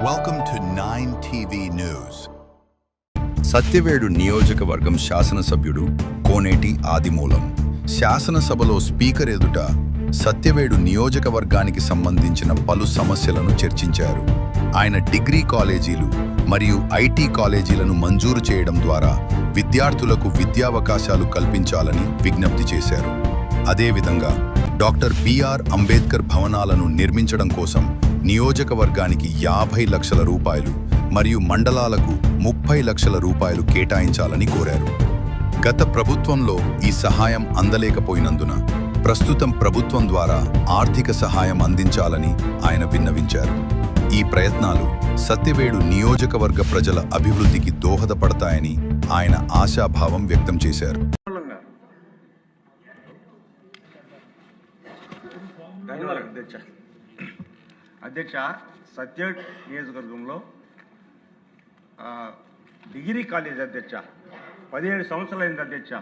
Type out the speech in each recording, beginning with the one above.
Welcome to 9 TV News. Satyavedu నియోజకవర్గం శాసనసభ్యుడు కోనేటి ఆదిమూలం శాసనసభలో స్పీకర్ ఎదుట సత్యవేడు నియోజకవర్గానికి సంబంధించిన పలు సమస్యలను చర్చించారు. ఆయన డిగ్రీ కాలేజీలు మరియు ఐటీ కాలేజీలను మంజూరు చేయడం ద్వారా విద్యార్థులకు విద్యావకాశాలు కల్పించాలని విజ్ఞప్తి చేశారు. అదేవిధంగా డాక్టర్ బిఆర్ అంబేద్కర్ భవనాలను నిర్మించడం కోసం నియోజకవర్గానికి 50 లక్షల రూపాయలు మరియు మండలాలకు 30 లక్షల రూపాయలు కేటాయించాలని కోరారు. గత ప్రభుత్వంలో ఈ సహాయం అందలేకపోయినందున ప్రస్తుతం ప్రభుత్వం ద్వారా ఆర్థిక సహాయం అందించాలని ఆయన విన్నవించారు. ఈ ప్రయత్నాలు సత్యవేడు నియోజకవర్గ ప్రజల అభివృద్ధికి దోహదపడతాయని ఆయన ఆశాభావం వ్యక్తం చేశారు. అధ్యక్ష, సత్యవేడు నియోజకవర్గంలో డిగ్రీ కాలేజ్ అధ్యక్ష 17 సంవత్సరాలైంది అధ్యక్ష.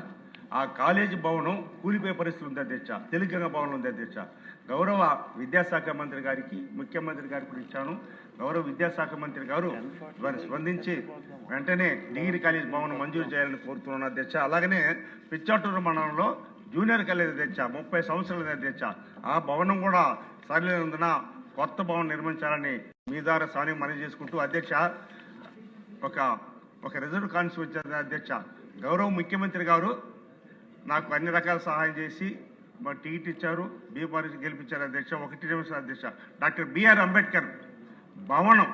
ఆ కాలేజీ భవనం కూలిపోయే పరిస్థితి ఉంది అధ్యక్ష. తెలంగాణ భవనం ఉంది అధ్యక్ష. గౌరవ విద్యాశాఖ మంత్రి గారికి, ముఖ్యమంత్రి గారికి కూడా ఇచ్చాను. గౌరవ విద్యాశాఖ మంత్రి గారు వారు స్పందించి వెంటనే డిగ్రీ కాలేజ్ భవనం మంజూరు చేయాలని కోరుతున్నాను అధ్యక్ష. అలాగనే పిచ్చాటూరు మండలంలో జూనియర్ కాలేజ్ అధ్యక్ష 30 సంవత్సరాలు అధ్యక్ష. ఆ భవనం కూడా సరిలేనందున కొత్త భవనం నిర్మించాలని మీ ద్వారా సాని మనవి చేసుకుంటూ అధ్యక్ష, ఒక రిజర్వ్ కాన్స్టిట్యూన్సీ అధ్యక్ష, గౌరవ ముఖ్యమంత్రి గారు నాకు అన్ని రకాల సహాయం చేసి మా టికెట్ ఇచ్చారు, బీపారి గెలిపించారు అధ్యక్ష. 1 నిమిషం అధ్యక్ష, డాక్టర్ బిఆర్ అంబేద్కర్ భవనం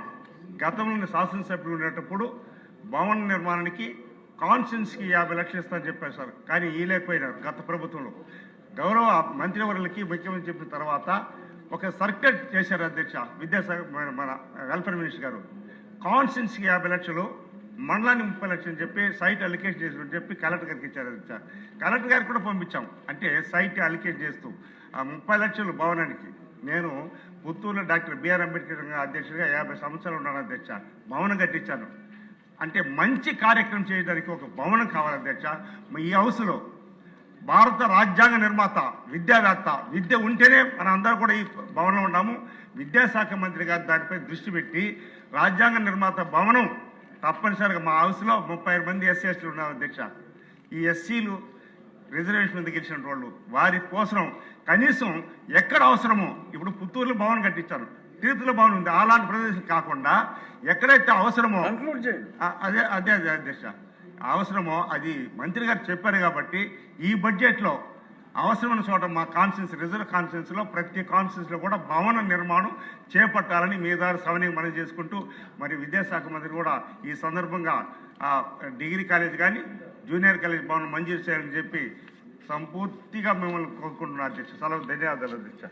గతంలో శాసనసభ్యులు ఉండేటప్పుడు భవన నిర్మాణానికి కాన్స్టిట్యూన్సీకి 50 లక్షలు ఇస్తామని చెప్పారు సార్. కానీ లేకపోయినారు గత ప్రభుత్వంలో. గౌరవ మంత్రివర్యులకి ముఖ్యమంత్రి చెప్పిన తర్వాత ఒక సర్క్యులర్ చేశారు అధ్యక్ష విద్యాశాఖ మన వెల్ఫేర్ మినిస్టర్ గారు. కాన్స్టిట్యూన్సీకి 50 లక్షలు, మండలానికి 30 లక్షలు చెప్పి సైట్ అలికేట్ చేసి చెప్పి కలెక్టర్ గారికి ఇచ్చారు అధ్యక్ష. కలెక్టర్ గారికి కూడా పంపించాం. అంటే సైట్ అలికేట్ చేస్తూ ఆ 30 లక్షలు భవనానికి. నేను పుత్తూరులో డాక్టర్ బిఆర్ అంబేద్కర్ అధ్యక్షుడిగా 50 సంవత్సరాలు ఉన్నాను అధ్యక్ష. భవనం కట్టించాను. అంటే మంచి కార్యక్రమం చేయడానికి ఒక భవనం కావాలి అధ్యక్ష. ఈ హౌస్లో భారత రాజ్యాంగ నిర్మాత, విద్యావేత్త, విద్య ఉంటేనే మనం అందరూ కూడా ఈ భవనంలో ఉన్నాము. విద్యాశాఖ మంత్రి గారు దానిపై దృష్టి పెట్టి రాజ్యాంగ నిర్మాత భవనం తప్పనిసరిగా మా హౌస్లో 35 మంది ఎస్సీ ఎస్టీలు ఉన్నారు అధ్యక్ష. ఈ ఎస్సీలు రిజర్వేషన్ మీద గెలిచిన వాళ్ళు, వారి కోసం కనీసం ఎక్కడ అవసరమో, ఇప్పుడు పుత్తూరులో భవనం కట్టించారు, తిరుపతిలో భవనం ఉంది, అలాంటి ప్రదేశం కాకుండా ఎక్కడైతే అవసరమో అదే అదే అదే అధ్యక్ష అవసరమో అది మంత్రి గారు చెప్పారు. కాబట్టి ఈ బడ్జెట్లో అవసరమైన చోట మా కాన్స్టిట్యూన్సీ రిజర్వ్ కాన్స్టిట్యూన్సీలో ప్రతి కాన్స్టిట్యూన్సీలో కూడా భవన నిర్మాణం చేపట్టాలని మీ ద్వారా సవనీయం మనవి చేసుకుంటూ, మరి విద్యాశాఖ మంత్రి కూడా ఈ సందర్భంగా డిగ్రీ కాలేజ్ కానీ జూనియర్ కాలేజ్ భవనం మంజూరు చేయాలని చెప్పి సంపూర్తిగా మిమ్మల్ని కోరుకుంటున్నాను అధ్యక్ష. సెలవు, ధన్యవాదాలు అధ్యక్ష.